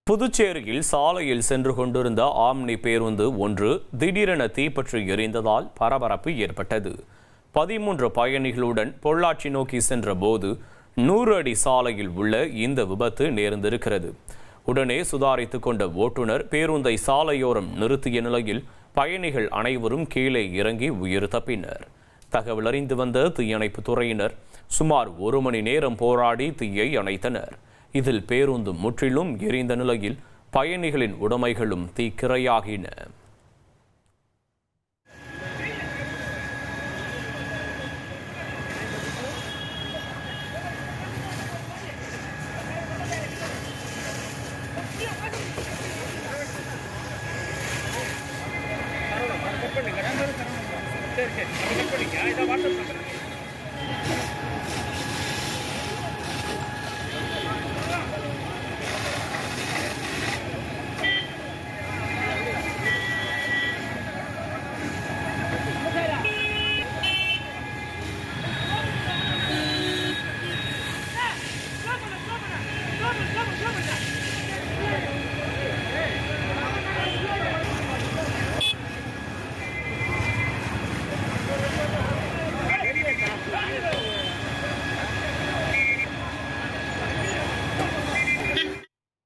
புதுச்சேரியில் சாலையில் சென்று கொண்டிருந்த ஆம்னி பேருந்து ஒன்று திடீரென தீப்பற்றி எரிந்ததால் பரபரப்பு ஏற்பட்டது. 13 பயணிகளுடன் பொள்ளாச்சி நோக்கி சென்ற போது 100 அடி சாலையில் உள்ள இந்த விபத்து நேர்ந்திருக்கிறது. உடனே சுதாரித்துக் கொண்ட ஓட்டுநர் பேருந்தை சாலையோரம் நிறுத்திய நிலையில் பயணிகள் அனைவரும் கீழே இறங்கி உயிர் தப்பினர். தகவல் அறிந்து வந்த தீயணைப்பு துறையினர் சுமார் 1 மணி நேரம் போராடி தீயை அணைத்தனர். இதில் பேருந்து முற்றிலும் எரிந்த நிலையில் பயணிகளின் உடைமைகளும் தீக்கிரையாகின.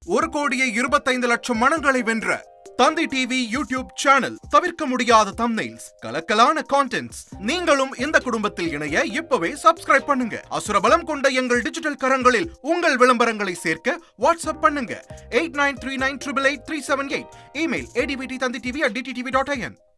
ஒரு கோடியே 25 லட்சம் மனங்களை வென்ற தந்தி டிவி யூடியூப் சேனல். தவிர்க்க முடியாத தம்ப்நெயில்ஸ், கலக்கலான கான்டென்ட்ஸ். நீங்களும் இந்த குடும்பத்தில் இணைய இப்பவே சப்ஸ்கிரைப் பண்ணுங்க. அசுரபலம் கொண்ட எங்கள் டிஜிட்டல் கரங்களில் உங்கள் விளம்பரங்களை சேர்க்க வாட்ஸ்அப் பண்ணுங்க 8939888378. Email advttv@dttv.in.